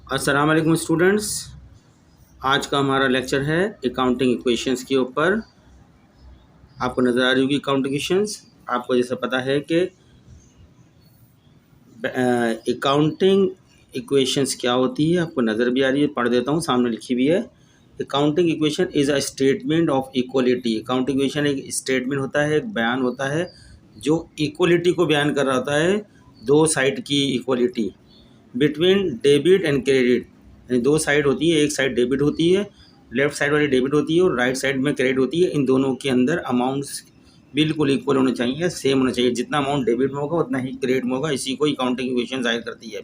अस्सलाम वालेकुम स्टूडेंट्स। आज का हमारा लेक्चर है अकाउंटिंग इक्वेशंस के ऊपर। आपको नज़र आ रही होगी अकाउंटिंग इक्वेशंस। आपको जैसा पता है कि अकाउंटिंग इक्वेशंस क्या होती है, आपको नज़र भी आ रही है, पढ़ देता हूँ, सामने लिखी हुई है। Accounting equation is a statement of equality. Accounting equation एक स्टेटमेंट होता है, एक बयान होता है जो इक्वलिटी को बयान कर रहा होता है, दो साइड की equality between debit and credit. यानी दो साइड होती है, एक साइड डेबिट होती है, लेफ्ट साइड वाली डेबिट होती है और राइट साइड में क्रेडिट होती है। इन दोनों के अंदर अमाउंट्स बिल्कुल इक्वल होने चाहिए, सेम होना चाहिए। जितना अमाउंट डेबिट में होगा उतना ही क्रेडिट में होगा। इसी को अकाउंटिंग इक्वेशन जाहिर करती है।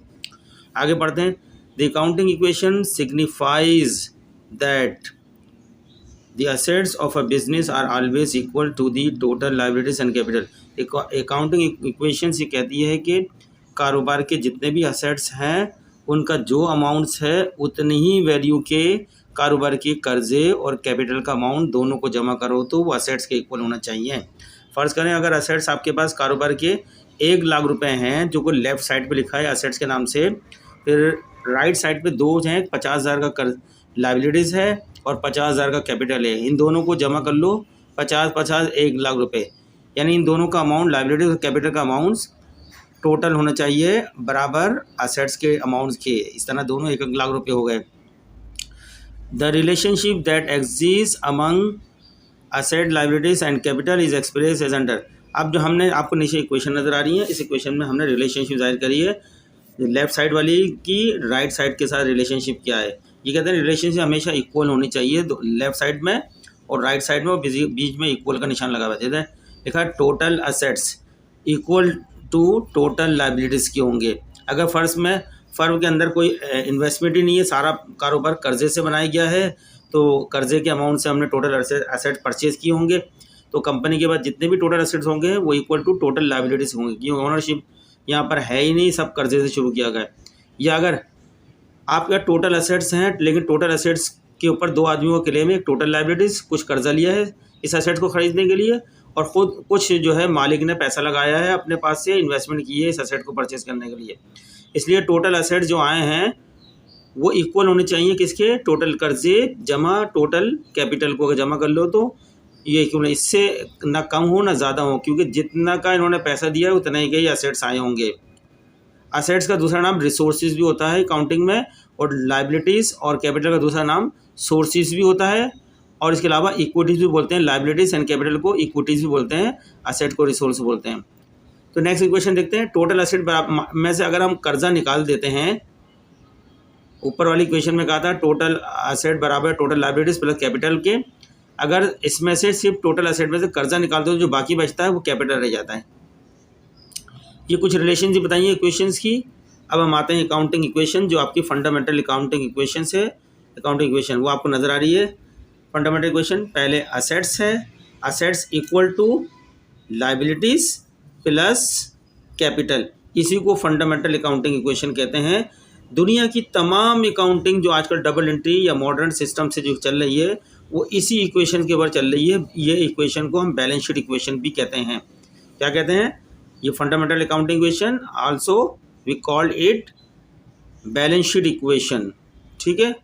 आगे बढ़ते हैं। The accounting equation signifies that the assets of a business are always equal to the total liabilities and capital. Accounting equation ये कहती है कि कारोबार के जितने भी असेट्स हैं उनका जो अमाउंट्स है उतनी ही वैल्यू के कारोबार के कर्जे और कैपिटल का अमाउंट दोनों को जमा करो तो वो असेट्स के इक्वल होना चाहिए। फ़र्ज़ करें अगर असेट्स आपके पास कारोबार के 1,00,000 रुपए हैं जो को लेफ़्ट साइड पे लिखा है असेट्स के नाम से, फिर राइट साइड पे दो हैं, 50,000 का कर लाइबिलिटीज़ है और 50,000 का कैपिटल है। इन दोनों को जमा कर लो, 50-50 1,00,000 रुपये, यानी इन दोनों का अमाउंट लाइबिलिटीज़ और कैपिटल का अमाउंट्स टोटल होना चाहिए बराबर असेट्स के अमाउंट्स के। इस तरह दोनों 1,00,000 रुपये हो गए। The relationship that exist among asset liabilities and capital is express as under. अब जो हमने आपको नीचे इक्वेशन नज़र आ रही है, इस इक्वेशन में हमने रिलेशनशिप जाहिर करी है। लेफ्ट साइड वाली की राइट साइड के साथ रिलेशनशिप क्या है, ये कहते हैं रिलेशनशिप हमेशा इक्वल होनी चाहिए लेफ्ट साइड में और राइट साइड में, और बीच में इक्वल का निशान लगा हुआ है। लिखा है total assets equal to total liabilities के होंगे। अगर फर्म के अंदर कोई इन्वेस्टमेंट ही नहीं है, सारा कारोबार कर्जे से बनाया गया है, तो कर्जे के अमाउंट से हमने टोटल असेट परचेज किए होंगे, तो कंपनी के पास जितने भी टोटल असेट्स होंगे वो इक्वल टू टोटल लाइबिलिटीज़ होंगे, क्योंकि ओनरशिप यहाँ पर है ही नहीं, सब कर्जे से शुरू किया गया। या अगर आपके टोटल असेट्स हैं लेकिन टोटल असेट्स के ऊपर दो आदमियों का क्लेम है, एक टोटल लाइबिलिटीज़, कुछ कर्जा लिया है इस असेट को ख़रीदने के लिए, और ख़ुद कुछ जो है मालिक ने पैसा लगाया है अपने पास से, इन्वेस्टमेंट की है इस असेट को परचेज़ करने के लिए। इसलिए टोटल असेट जो आए हैं वो इक्वल होने चाहिए किसके, टोटल कर्जे जमा टोटल कैपिटल को अगर जमा कर लो तो ये इक्वल, इससे ना कम हो ना ज़्यादा हो, क्योंकि जितना का इन्होंने पैसा दिया है उतना ही के असेट्स आए होंगे। असेट्स का दूसरा नाम रिसोर्सेज भी होता है अकाउंटिंग में, और लाइबिलिटीज़ और कैपिटल का दूसरा नाम सोर्सेज भी होता है, और इसके अलावा इक्विटीज़ भी बोलते हैं। लाइबिलिटीज़ एंड कैपिटल को इक्विटीज़ भी बोलते हैं, असेट को रिसोर्स बोलते हैं। तो नेक्स्ट इक्वेशन देखते हैं। टोटल असेट में से अगर हम कर्जा निकाल देते हैं, ऊपर वाली इक्वेशन में कहा था टोटल असेट बराबर टोटल लाइबिलिटीज़ प्लस कैपिटल के, अगर इसमें से सिर्फ टोटल असेट में से कर्जा निकाल दो तो जो बाकी बचता है वो कैपिटल रह जाता है। ये कुछ रिलेशन जी बताइए इक्वेशंस की। अब हम आते हैं अकाउंटिंग इक्वेशन, जो आपकी फंडामेंटल अकाउंटिंग इक्वेशन है। अकाउंटिंग इक्वेशन वो आपको नज़र आ रही है। फंडामेंटल इक्वेशन पहले असेट्स है, assets equal to liabilities plus capital, इसी को फंडामेंटल अकाउंटिंग इक्वेशन कहते हैं। दुनिया की तमाम अकाउंटिंग जो आजकल डबल एंट्री या मॉडर्न सिस्टम से जो चल रही है वो इसी इक्वेशन के ऊपर चल रही है। ये इक्वेशन को हम बैलेंस शीट इक्वेशन भी कहते हैं। क्या कहते हैं? ये fundamental accounting equation, also we called it balance sheet equation. ठीक है,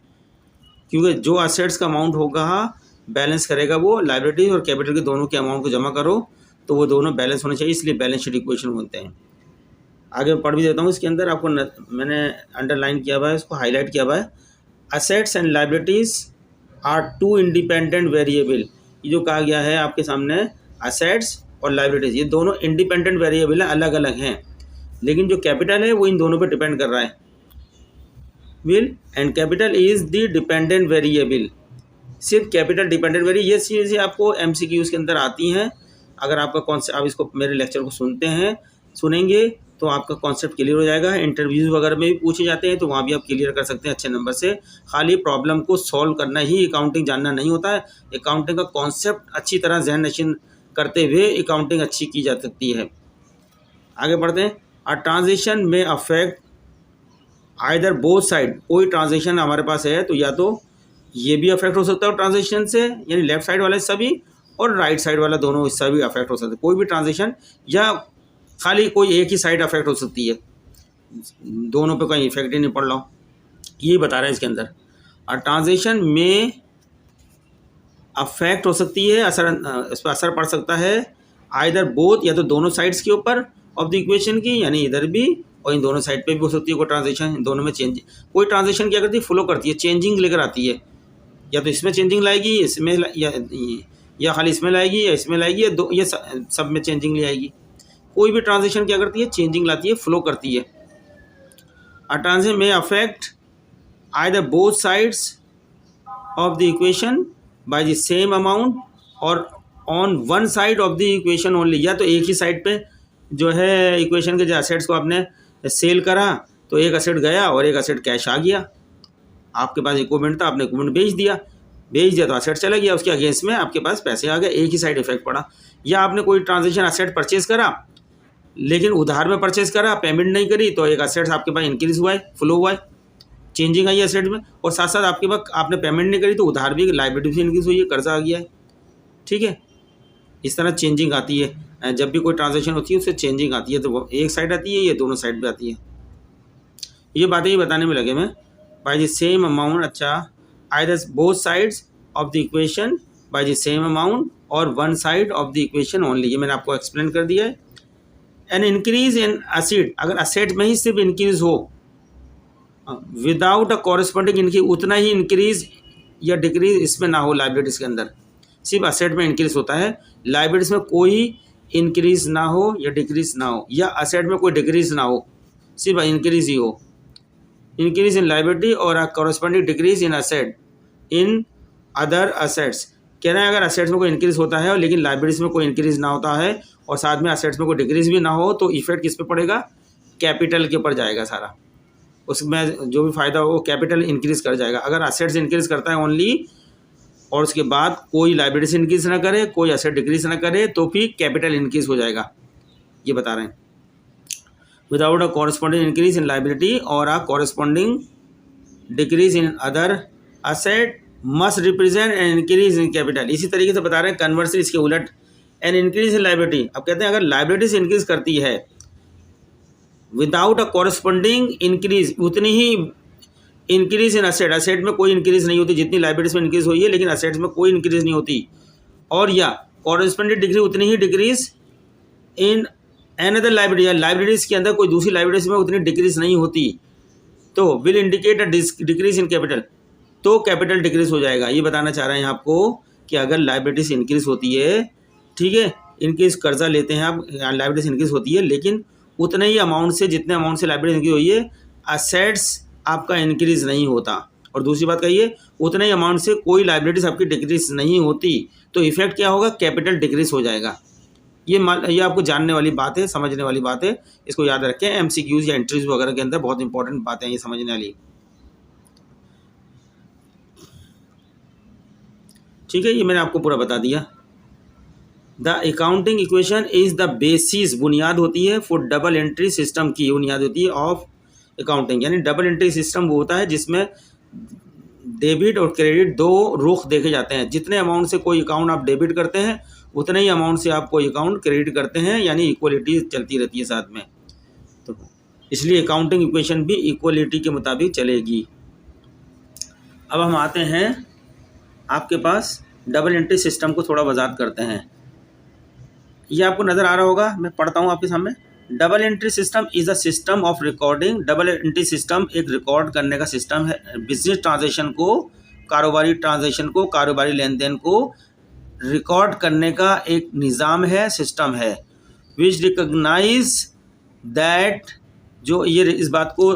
क्योंकि जो असेट्स का अमाउंट होगा बैलेंस करेगा वो लाइबिलिटी और कैपिटल के दोनों के अमाउंट को जमा करो तो वो दोनों बैलेंस होने चाहिए, इसलिए बैलेंस शीट इक्वेशन बोलते हैं। आगे पढ़ भी देता हूँ। इसके अंदर आपको मैंने अंडरलाइन किया हुआ है, इसको हाईलाइट किया हुआ है। Assets and liabilities are two independent variable. ये जो कहा गया है आपके सामने, असेट्स और लाइबिलिटीज़ ये दोनों इंडिपेंडेंट वेरिएबल हैं, अलग अलग हैं, लेकिन जो कैपिटल है वो इन दोनों पे डिपेंड कर रहा है। Will and capital is the dependent variable. सिर्फ कैपिटल डिपेंडेंट वेरिएबल, ये चीज़ें आपको MCQs के अंदर आती हैं। अगर आपका कॉन्सेप्ट, आप इसको मेरे लेक्चर को सुनेंगे तो आपका कॉन्सेप्ट क्लियर हो जाएगा। इंटरव्यूज़ वगैरह में भी पूछे जाते हैं तो वहाँ भी आप क्लियर कर सकते हैं अच्छे नंबर से। खाली प्रॉब्लम को सॉल्व करना ही अकाउंटिंग जानना नहीं होता है, अकाउंटिंग का कॉन्सेप्ट अच्छी तरह जहन नशीन करते हुए अकाउंटिंग अच्छी की जा सकती है। आगे बढ़ते हैं। अ ट्रांजेक्शन में अफेक्ट आइदर बोथ साइड। कोई ट्रांजेक्शन हमारे पास है तो या तो ये भी अफेक्ट हो सकता है ट्रांजेक्शन से, यानी लेफ्ट साइड वाला हिस्सा भी और राइट साइड वाला दोनों हिस्सा भी अफेक्ट हो सकता है। कोई भी ट्रांजेक्शन, या खाली कोई एक ही साइड अफेक्ट हो सकती है, दोनों पे कोई इफेक्ट ही नहीं पड़ रहा हो। ये बता रहे हैं इसके अंदर। और ट्रांजेक्शन में अफेक्ट हो सकती है, इस पर असर पड़ सकता है आइदर बोथ, या तो दोनों साइड्स के ऊपर ऑफ द इक्वेशन की, यानी इधर भी और इन दोनों साइड पे भी हो सकती है कोई ट्रांजेक्शन। इन दोनों में चेंज, कोई ट्रांजेक्शन क्या करती है, फ्लो करती है, चेंजिंग लेकर आती है, या तो इसमें चेंजिंग लाएगी, इसमें या खाली इसमें लाएगी, या इसमें लाएगी, या दो, ये सब में चेंजिंग ले आएगी। कोई भी ट्रांजेक्शन क्या करती है, चेंजिंग लाती है, फ्लो करती है। अ ट्रांजेक्शन में affect either both sides of the equation by the same amount और on one side of the equation only, या तो एक ही साइड पे जो है इक्वेशन के जो असेट्स को आपने सेल करा तो एक असेट गया और एक असेट कैश आ गया, आपके पास इक्विपमेंट था, आपने इक्विपमेंट बेच दिया तो असेट चला गया, उसके अगेंस्ट में आपके पास पैसे आ गए, एक ही साइड इफेक्ट पड़ा। या आपने कोई ट्रांजेक्शन असेट परचेज करा लेकिन उधार में परचेज करा, पेमेंट नहीं करी, तो एक असेट्स आपके पास इंक्रीज हुआ है, फ्लो हुआ है, चेंजिंग आई एसेट में, और साथ साथ आपके पास आपने पेमेंट नहीं करी तो उधार भी, लाइबिलिटी भी इंक्रीज हुई है, कर्जा आ गया है। ठीक है, इस तरह चेंजिंग आती है, जब भी कोई ट्रांजेक्शन होती है उससे चेंजिंग आती है, तो वो एक साइड आती है, ये दोनों साइड भी आती है। ये बातें ही बताने में लगे मैं। बाय द सेम अमाउंट, अच्छा, either both sides of the equation by the same amount और one side of the equation only, ये मैंने आपको एक्सप्लेन कर दिया है। एन इंक्रीज इन असेट, अगर असेट में ही सिर्फ इंक्रीज हो विदाउट अ कॉरेस्पॉन्डिंग इनकी, उतना ही इंक्रीज या डिक्रीज इसमें ना हो, लाइबिलिटीज के अंदर सिर्फ असेट में इंक्रीज होता है, लाइबिलिटीज में कोई इंक्रीज ना हो या डिक्रीज ना हो, या असेट में कोई डिक्रीज ना हो, सिर्फ इंक्रीज ही हो। इंक्रीज इन लाइबिलिटी और a corresponding decrease in asset in other assets, कह रहे हैं अगर असेट्स में कोई इंक्रीज होता है और लेकिन लाइबिलिटीज में कोई इंक्रीज ना होता है और साथ में असेट्स में कोई डिक्रीज भी ना हो, तो इफेक्ट किस पे पड़ेगा, कैपिटल के ऊपर जाएगा सारा, उसमें जो भी फ़ायदा हो वो कैपिटल इंक्रीज़ कर जाएगा। अगर असेट्स इंक्रीज़ करता है ओनली और उसके बाद कोई लाइबिलिटीज इंक्रीज़ ना करे, कोई असेट डिक्रीज़ ना करे, तो फिर कैपिटल इंक्रीज़ हो जाएगा, ये बता रहे हैं। Without a corresponding increase in liability और a corresponding decrease in other asset must represent an increase in capital. इसी तरीके से बता रहे हैं कन्वर्सली, इसके उलट एन इंक्रीज इन लाइबिलिटी। अब कहते हैं अगर लाइबिलिटीज इंक्रीज़ करती है विदाउट अ कॉरेस्पॉन्डिंग इंक्रीज, उतनी ही इंक्रीज इन असेट, असेट में कोई इंक्रीज नहीं होती जितनी लाइबिलिटीज में इंक्रीज हुई है, लेकिन असेट्स में कोई इंक्रीज नहीं होती, और या कॉरेस्पॉन्डिंग डिग्री उतनी ही डिक्रीज इन अनदर लाइबिलिटी, या लाइबिलिटीज के अंदर कोई दूसरी लाइबिलिटीज में उतनी डिक्रीज नहीं होती, तो will indicate a decrease in capital, तो कैपिटल डिक्रीज हो जाएगा। ये बताना चाह रहे हैं आपको कि अगर लाइबिलिटीज इंक्रीज होती है, ठीक है, इनकेस कर्जा लेते हैं आप, लाइबिलिटीज इंक्रीज होती है लेकिन उतने ही अमाउंट से, जितने अमाउंट से लाइबिलिटी इंक्रीज हुई है, असेट्स आपका इंक्रीज नहीं होता। और दूसरी बात कहिए, उतने ही अमाउंट से कोई लाइबिलिटीज आपकी डिक्रीज नहीं होती, तो इफेक्ट क्या होगा, कैपिटल डिक्रीज हो जाएगा। ये आपको जानने वाली बात है, समझने वाली बात है, इसको याद रखें। एमसीक्यूज या इंटरव्यूज वगैरह के अंदर बहुत इंपॉर्टेंट बातें हैं ये समझने वाली। ठीक है, ये मैंने आपको पूरा बता दिया। The accounting equation is the basis, बुनियाद होती है फॉर डबल एंट्री सिस्टम की, बुनियाद होती है ऑफ अकाउंटिंग। यानी डबल एंट्री सिस्टम वो होता है जिसमें डेबिट और क्रेडिट दो रुख देखे जाते हैं, जितने अमाउंट से कोई अकाउंट आप डेबिट करते हैं उतने ही अमाउंट से आप कोई अकाउंट क्रेडिट करते हैं, यानी इक्वलिटी चलती रहती है साथ में, तो इसलिए अकाउंटिंग इक्वेशन भी इक्वलिटी के मुताबिक चलेगी। अब हम आते हैं आपके पास डबल एंट्री सिस्टम को थोड़ा वजाहत करते हैं। ये आपको नज़र आ रहा होगा, मैं पढ़ता हूँ आपके सामने। Double entry system is a system of recording. Double entry system एक रिकॉर्ड करने का सिस्टम है, बिजनेस ट्रांजैक्शन को, कारोबारी ट्रांजैक्शन को, कारोबारी लेन देन को रिकॉर्ड करने का एक निज़ाम है, सिस्टम है, विच रिकग्नाइज दैट, जो ये इस बात को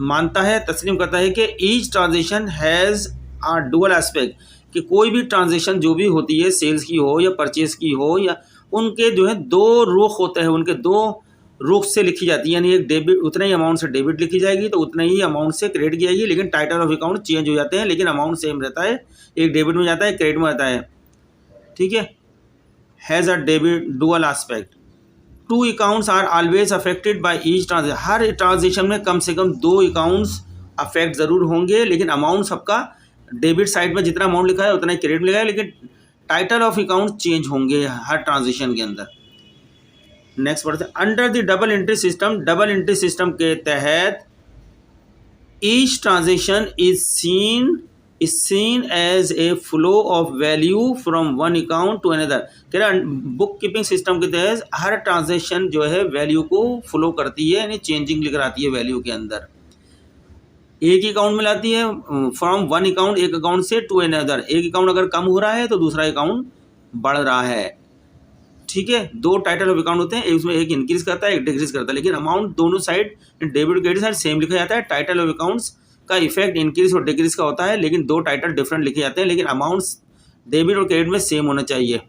मानता है, तस्लीम करता है कि each transaction has a dual aspect, कि कोई भी ट्रांजैक्शन जो भी होती है, सेल्स की हो या परचेज की हो, या उनके जो है दो रुख होते हैं, उनके दो रुख से लिखी जाती है। यानी एक डेबिट, उतने ही अमाउंट से डेबिट लिखी जाएगी तो उतने ही अमाउंट से क्रेडिट की जाएगी, लेकिन टाइटल ऑफ अकाउंट चेंज हो जाते हैं, लेकिन अमाउंट सेम रहता है, एक डेबिट में जाता है, क्रेडिट में आता है। ठीक है, has a debit dual aspect. Two accounts are always affected by each transaction. हर ट्रांजेक्शन में कम से कम दो अकाउंट्स अफेक्ट ज़रूर होंगे, लेकिन अमाउंट सबका डेबिट साइड में जितना अमाउंट लिखा है उतना ही क्रेडिट लिखा है, लेकिन टाइटल ऑफ अकाउंट चेंज होंगे हर ट्रांजेक्शन के अंदर। नेक्स्ट पढ़ते हैं, under the double entry system. Double entry system के तहत each transaction is seen as a flow of value from one account to another। कह रहा बुक कीपिंग सिस्टम के तहत हर ट्रांजेक्शन जो है वैल्यू को फ्लो करती है, यानी चेंजिंग लेकर आती है वैल्यू के अंदर, एक ही अकाउंट में लाती है, फ्रॉम वन अकाउंट, एक अकाउंट से टू अनदर। एक अकाउंट अगर कम हो रहा है तो दूसरा अकाउंट बढ़ रहा है, ठीक है। दो टाइटल ऑफ अकाउंट होते हैं, उसमें एक इंक्रीज करता है एक डिक्रीज करता है, लेकिन अमाउंट दोनों side debit credit side same लिखा जाता है। टाइटल ऑफ अकाउंट्स का इफेक्ट इंक्रीज और डिक्रीज का होता है, लेकिन दो टाइटल डिफरेंट लिखे जाते हैं, लेकिन अमाउंट्स डेबिट और क्रेडिट में सेम होना चाहिए।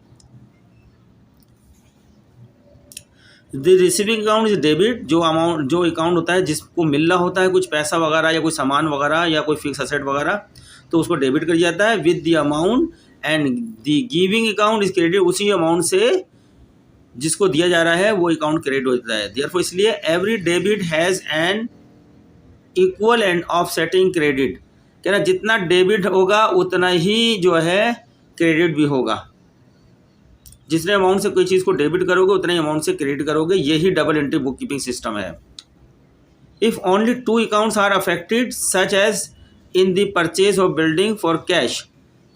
The receiving account is debit, जो अकाउंट होता है जिसको मिल रहा होता है कुछ पैसा वगैरह या कोई सामान वगैरह या कोई फिक्स असेट वगैरह, तो उसको डेबिट कर दिया जाता है with the amount, and the giving account is credit, उसी अमाउंट से जिसको दिया जा रहा है वो अकाउंट क्रेडिट होता है। देयरफॉर इसलिए every debit has an equal and offsetting credit, कह रहा जितना डेबिट होगा उतना ही जो है क्रेडिट भी होगा। जितने अमाउंट से कोई चीज़ को डेबिट करोगे उतने अमाउंट से क्रेडिट करोगे, यही double entry bookkeeping system है। If only two accounts are affected such as in the purchase of building for cash,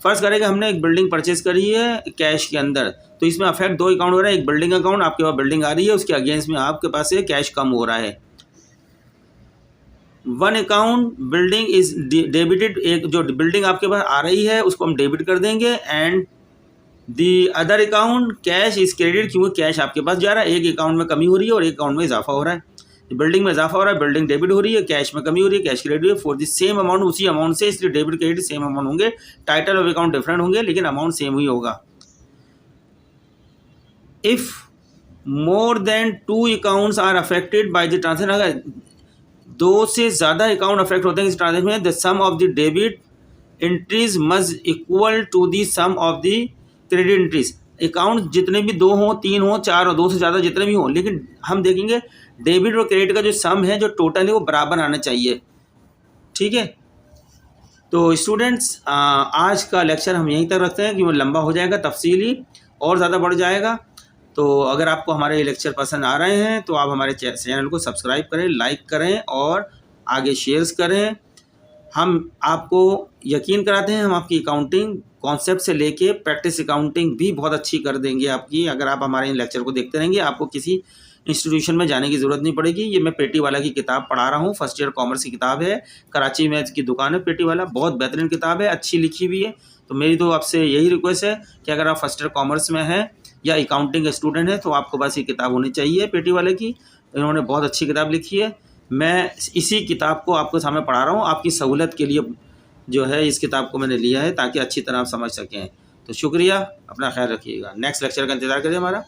फर्ज करेगा हमने एक बिल्डिंग परचेज करी है कैश के अंदर, तो इसमें अफेक्ट दो अकाउंट हो रहा है, एक बिल्डिंग अकाउंट, आपके पास बिल्डिंग आ रही है उसके अगेंस्ट में आपके पास से कैश कम हो रहा है। One account building is debited, एक जो बिल्डिंग आपके पास आ रही है उसको हम डेबिट कर देंगे, and the other account cash is credit, क्योंकि कैश आपके पास जा रहा है, एक अकाउंट में कमी हो रही है और एक अकाउंट में इजाफा हो रहा है। बिल्डिंग में इजाफा हो रहा है, बिल्डिंग डेबिट हो रही है, कैश में कमी हो रही है, कैश क्रेडिट है, फॉर द सेम अमाउंट, उसी अमाउंट से, इसलिए डेबिट क्रेडिट सेम अमाउंट होंगे, टाइटल ऑफ अकाउंट डिफरेंट होंगे लेकिन अमाउंट सेम ही होगा। If more than two accounts are affected by the transaction, अगर दो से ज़्यादा अकाउंट अफेक्ट होते हैं इस ट्रांजेक्शन में, the sum of the debit entries must equal to the sum of the credit entries. Account जितने भी दो हों, तीन हों, चार हो, दो से ज़्यादा जितने भी हों, लेकिन हम देखेंगे डेबिट और क्रेडिट का जो सम है, जो टोटल है, वो बराबर आना चाहिए, ठीक है। तो स्टूडेंट्स आज का लेक्चर हम यहीं तक रखते हैं कि वो लंबा हो जाएगा, तफसीली और ज़्यादा बढ़ जाएगा। तो अगर आपको हमारे ये लेक्चर पसंद आ रहे हैं तो आप हमारे चैनल को सब्सक्राइब करें, लाइक करें और आगे शेयर्स करें। हम आपको यकीन कराते हैं हम आपकी अकाउंटिंग कॉन्सेप्ट से लेके प्रैक्टिस अकाउंटिंग भी बहुत अच्छी कर देंगे आपकी, अगर आप हमारे इन लेक्चर को देखते रहेंगे। आपको किसी इंस्टीट्यूशन में जाने की ज़रूरत नहीं पड़ेगी। ये मैं पेटीवाला की किताब पढ़ा रहा हूँ, फर्स्ट ईयर कॉमर्स की किताब है, कराची में इसकी दुकान है पेटीवाला, बहुत बेहतरीन किताब है, अच्छी लिखी हुई है। तो मेरी तो आपसे यही रिक्वेस्ट है कि अगर आप फर्स्ट ईयर कॉमर्स में हैं या अकाउंटिंग स्टूडेंट है तो आपको बस ये किताब होनी चाहिए पेटीवाले की, इन्होंने बहुत अच्छी किताब लिखी है। मैं इसी किताब को आपको सामने पढ़ा रहा हूँ, आपकी सहूलत के लिए जो है इस किताब को मैंने लिया है ताकि अच्छी तरह आप समझ सकें। तो शुक्रिया, अपना ख्याल रखिएगा। नेक्स्ट लेक्चर का इंतज़ार करिए हमारा।